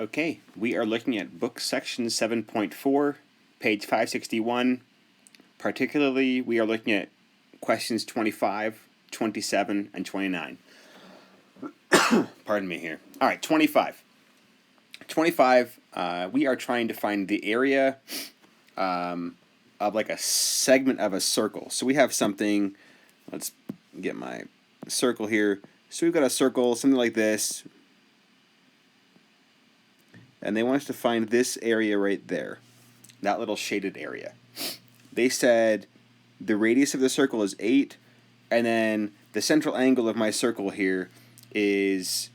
Okay, we are looking at book section 7.4, page 561. Particularly, we are looking at questions 25, 27, and 29. Pardon me here. All right, 25. 25, we are trying to find the area of like a segment of a circle. So we have something, let's get my circle here. So we've got a circle, something like this. And they want us to find this area right there, that little shaded area. They said the radius of the circle is 8, and then the central angle of my circle here is,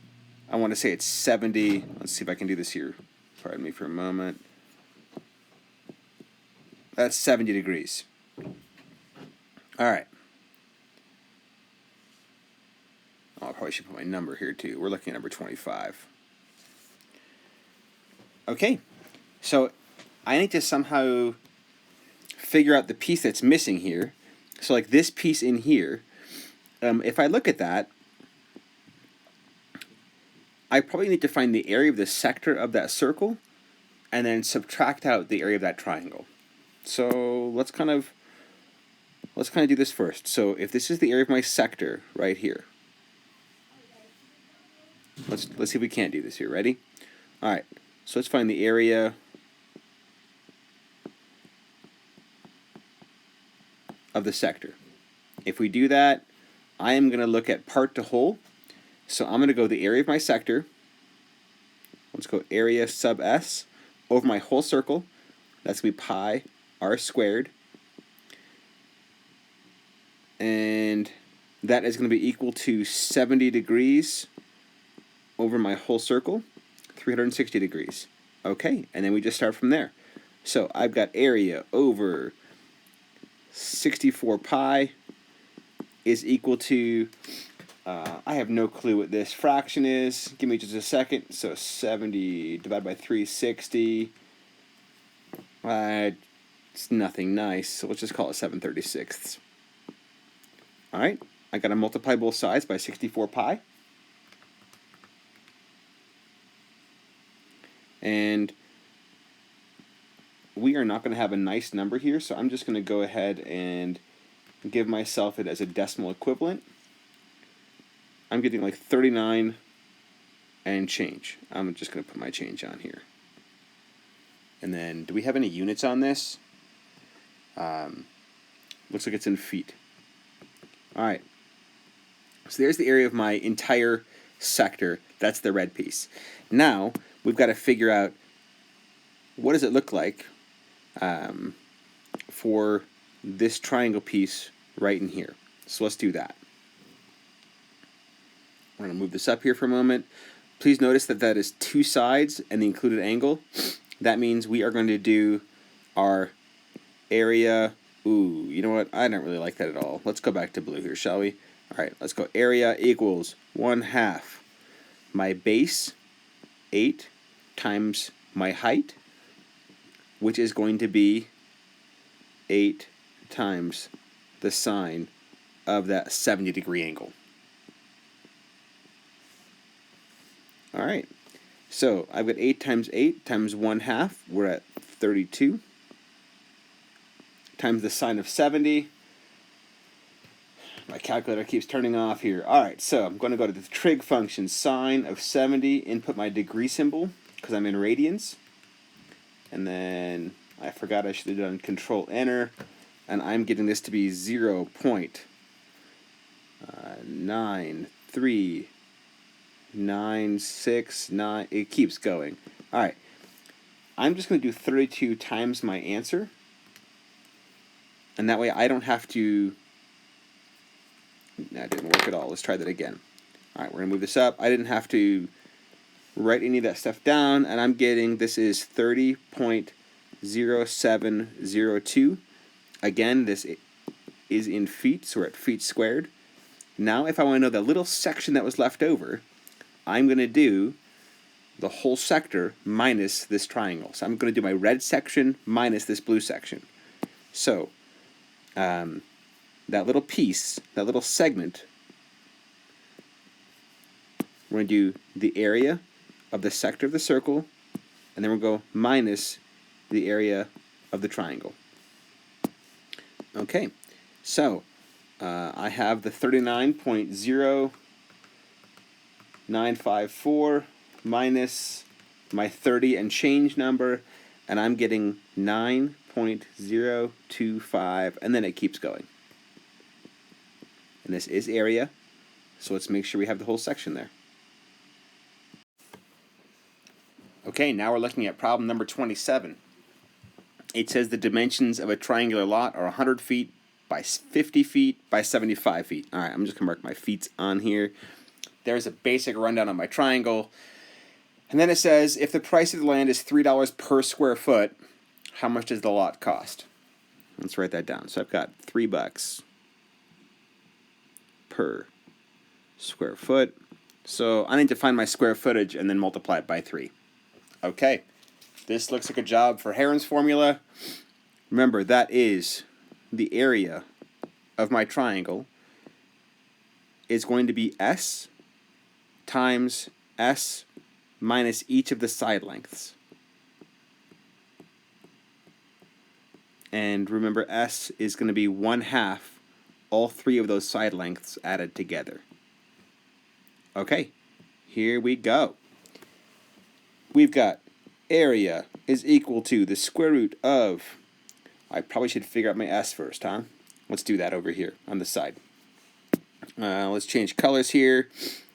I want to say it's 70. Let's see if I can do this here. Pardon me for a moment. That's 70 degrees. All right. Oh, I probably should put my number here too. We're looking at number 25. Okay, so I need to somehow figure out the piece that's missing here. So like this piece in here, if I look at that, I probably need to find the area of the sector of that circle and then subtract out the area of that triangle. So let's kind of do this first. So if this is the area of my sector right here, let's see if we can't do this here. Ready? All right. So let's find the area of the sector. If we do that, I am going to look at part to whole. So I'm going to go the area of my sector. Let's go area sub s over my whole circle. That's going to be pi r squared. And that is going to be equal to 70 degrees over my whole circle. 360 degrees. Okay, and then we just start from there. So I've got area over 64 pi is equal to, I have no clue what this fraction is. Give me just a second. So 70 divided by 360. It's nothing nice, so let's just call it 7/36. All right, I got to multiply both sides by 64 pi. And we are not going to have a nice number here, so I'm just going to go ahead and give myself it as a decimal equivalent. I'm getting like 39 and change. I'm just going to put my change on here. And then, do we have any units on this? Looks like it's in feet. All right. So there's the area of my entire sector. That's the red piece. Now, we've got to figure out what does it look like for this triangle piece right in here. So let's do that. We're going to move this up here for a moment. Please notice that that is two sides and the included angle. That means we are going to do our area. Ooh, you know what? I don't really like that at all. Let's go back to blue here, shall we? All right, let's go. Area equals 1/2 my base, 8, times my height, which is going to be 8 times the sine of that 70-degree angle. All right, so I've got 8 times 8 times 1/2, we're at 32, times the sine of 70. My calculator keeps turning off here. All right, so I'm going to go to the trig function, sine of 70, input my degree symbol, because I'm in radians. And then I forgot I should have done Control-Enter, and I'm getting this to be 0.93969. It keeps going. All right, I'm just going to do 32 times my answer, and that way I don't have to. That didn't work at all. Let's try that again. All right, we're going to move this up. I didn't have to write any of that stuff down, and I'm getting, this is 30.0702. Again, this is in feet, so we're at feet squared. Now, if I want to know the little section that was left over, I'm going to do the whole sector minus this triangle. So I'm going to do my red section minus this blue section. So, that little piece, that little segment, we're going to do the area of the sector of the circle and then we'll go minus the area of the triangle. Okay, so I have the 39.0954 minus my 30 and change number, and I'm getting 9.025, and then it keeps going. And this is area, so let's make sure we have the whole section there. Okay, now we're looking at problem number 27. It says the dimensions of a triangular lot are 100 feet by 50 feet by 75 feet. All right, I'm just going to mark my feet on here. There's a basic rundown on my triangle. And then it says, if the price of the land is $3 per square foot, how much does the lot cost? Let's write that down. So I've got $3 per square foot. So I need to find my square footage and then multiply it by 3. Okay, this looks like a job for Heron's formula. Remember, that is the area of my triangle is going to be S times S minus each of the side lengths. And remember, S is going to be 1/2 all 3 of those side lengths added together. Okay, here we go. We've got area is equal to the square root of, I probably should figure out my S first, huh? Let's do that over here on the side. Let's change colors here.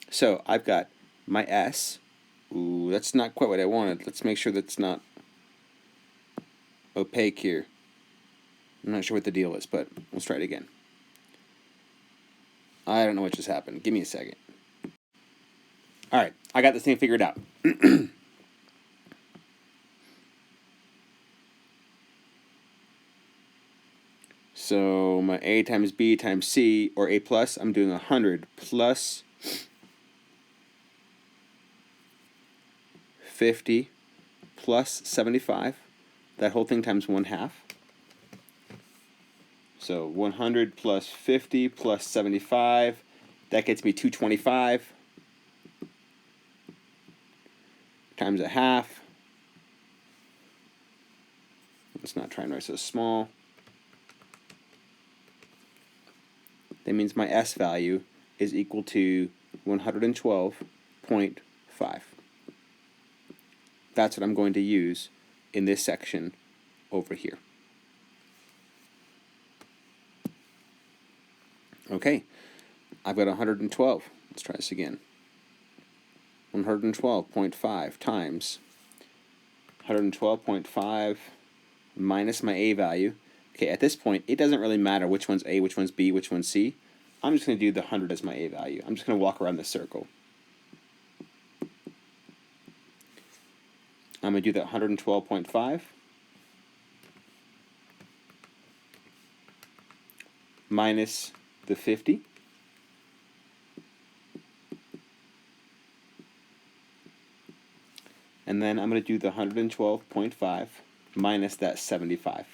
So I've got my S. Ooh, that's not quite what I wanted. Let's make sure that's not opaque here. I'm not sure what the deal is, but let's try it again. I don't know what just happened. Give me a second. All right, I got this thing figured out. So my A times B times C, or A plus, I'm doing 100 plus 50 plus 75. That whole thing times 1/2. So 100 plus 50 plus 75. That gets me 225 times 1/2. Let's not try and write so small. That means my S value is equal to 112.5. That's what I'm going to use in this section over here. Okay, I've got 112. Let's try this again. 112.5 times 112.5 minus my A value. Okay, at this point, it doesn't really matter which one's A, which one's B, which one's C. I'm just going to do the 100 as my A value. I'm just going to walk around this circle. I'm going to do that 112.5 minus the 50. And then I'm going to do the 112.5 minus that 75.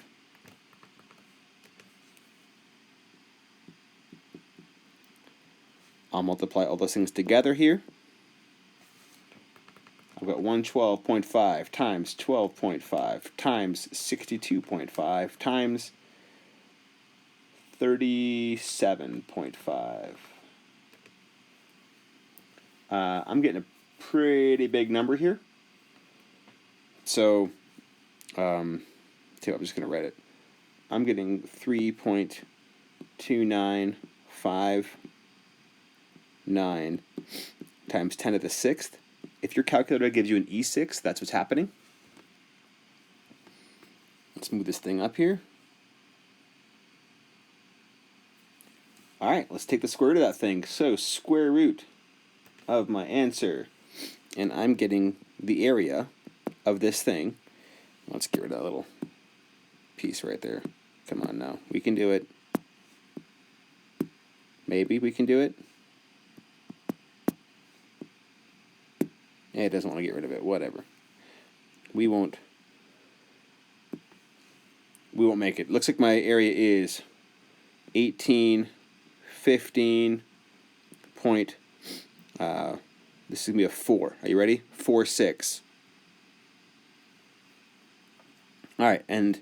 I'll multiply all those things together here. I've got 112.5 times 12.5 times 62.5 times 37.5. I'm getting a pretty big number here. So, I'm just going to write it. I'm getting 3.2959 times 10 to the 6th. If your calculator gives you an E6, that's what's happening. Let's move this thing up here. All right, let's take the square root of that thing. So square root of my answer, and I'm getting the area of this thing. Let's get rid of that little piece right there. Come on now, we can do it. Maybe we can do it. It doesn't want to get rid of it. Whatever. We won't make it. Looks like my area is 1815 point. This is gonna be a 4. Are you ready? 4, 6. All right, and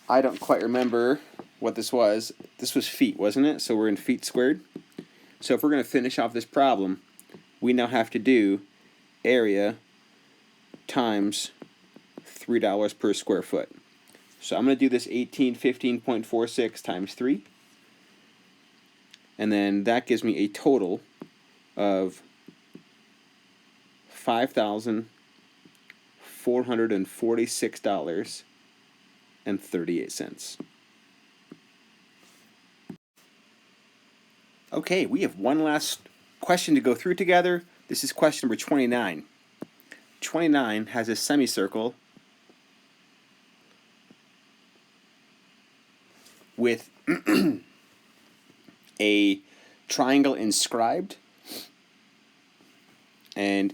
I don't quite remember what this was. This was feet, wasn't it? So we're in feet squared. So if we're going to finish off this problem, we now have to do area times $3 per square foot. So I'm going to do this 1815.46 times 3. And then that gives me a total of $5,446.38. Okay, we have one last question to go through together. This is question number 29. 29 has a semicircle with a triangle inscribed, and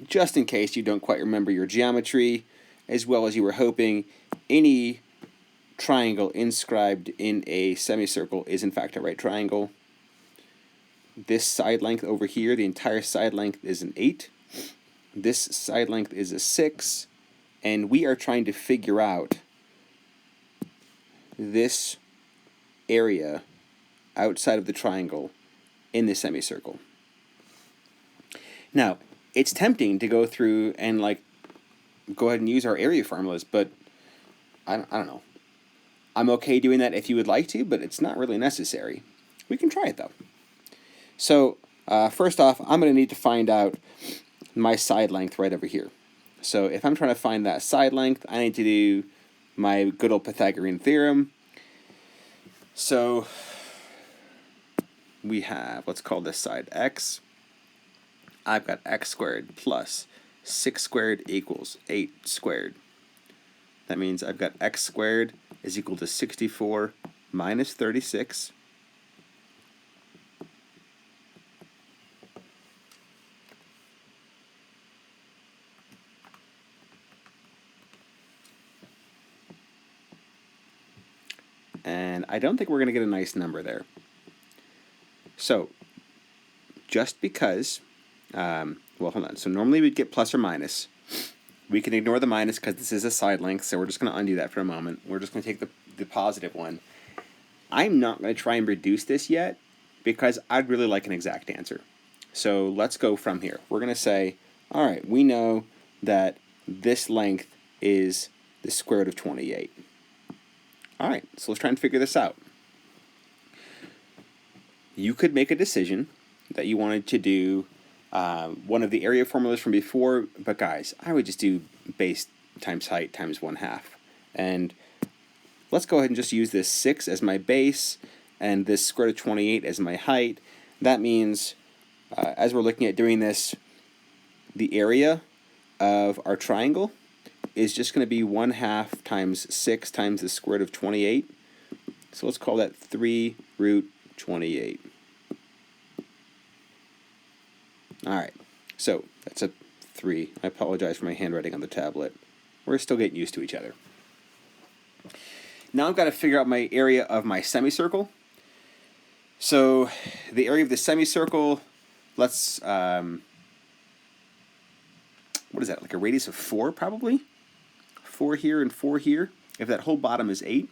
just in case you don't quite remember your geometry as well as you were hoping, any triangle inscribed in a semicircle is in fact a right triangle. This side length over here, the entire side length is an 8. This side length is a 6, and we are trying to figure out this area outside of the triangle in the semicircle. Now, it's tempting to go through and go ahead and use our area formulas, but I don't know. I'm okay doing that if you would like to, but it's not really necessary. We can try it though. So first off, I'm going to need to find out my side length right over here. So if I'm trying to find that side length, I need to do my good old Pythagorean theorem. So we have, let's call this side x. I've got x squared plus 6 squared equals 8 squared. That means I've got x squared is equal to 64 minus 36. And I don't think we're going to get a nice number there. So, just because, well, hold on. So normally we'd get plus or minus. We can ignore the minus because this is a side length, so we're just going to undo that for a moment. We're just going to take the positive one. I'm not going to try and reduce this yet because I'd really like an exact answer. So let's go from here. We're going to say, all right, we know that this length is the square root of 28. All right, so let's try and figure this out. You could make a decision that you wanted to do one of the area formulas from before, but guys, I would just do base times height times 1/2. And let's go ahead and just use this 6 as my base and this square root of 28 as my height. That means, as we're looking at doing this, the area of our triangle is just going to be 1/2 times 6 times the square root of 28. So let's call that 3 root 28. Alright, so that's a 3. I apologize for my handwriting on the tablet. We're still getting used to each other. Now I've got to figure out my area of my semicircle. So the area of the semicircle, let's, what is that, like a radius of 4 probably? 4 here and 4 here, if that whole bottom is 8.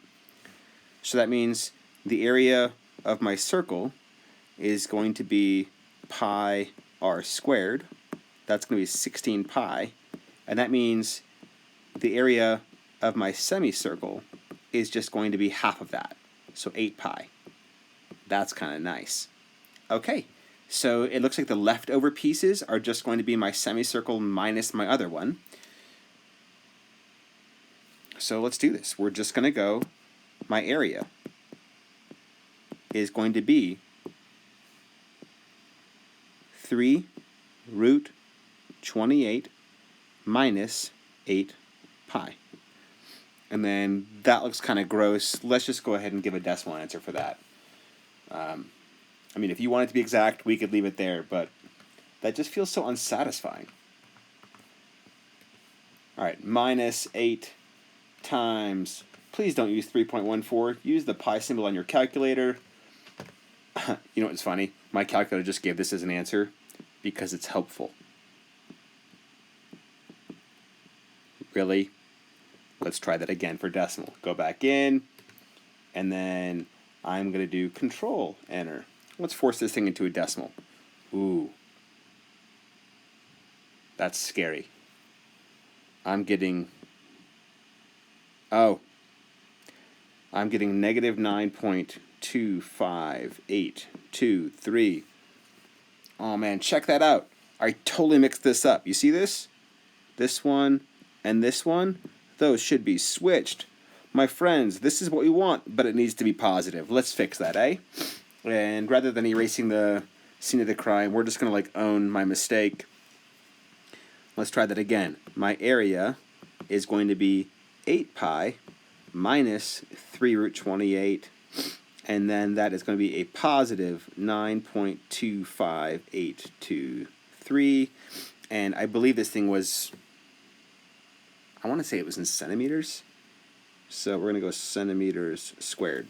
So that means the area of my circle is going to be pi r squared. That's going to be 16 pi. And that means the area of my semicircle is just going to be half of that. So 8 pi. That's kind of nice. Okay, so it looks like the leftover pieces are just going to be my semicircle minus my other one. So let's do this. We're just going to go, my area is going to be 3 root 28 minus 8 pi. And then that looks kind of gross. Let's just go ahead and give a decimal answer for that. I mean, if you want it to be exact, we could leave it there, but that just feels so unsatisfying. All right, minus 8 times, please don't use 3.14, use the pi symbol on your calculator. You know what's funny? My calculator just gave this as an answer because it's helpful. Really? Let's try that again for decimal. Go back in, and then I'm going to do Control Enter. Let's force this thing into a decimal. Ooh. That's scary. I'm getting... Oh. I'm getting negative 9.25823. Oh man, check that out. I totally mixed this up. You see this? This one and this one? Those should be switched. My friends, this is what we want, but it needs to be positive. Let's fix that, eh? And rather than erasing the scene of the crime, we're just going to like own my mistake. Let's try that again. My area is going to be 8 pi minus 3 root 28, and then that is going to be a positive 9.25823, and I believe this thing was, I want to say it was in centimeters, so we're going to go centimeters squared.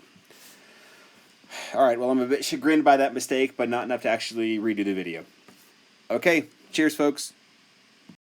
Alright, well I'm a bit chagrined by that mistake, but not enough to actually redo the video. Okay, cheers folks.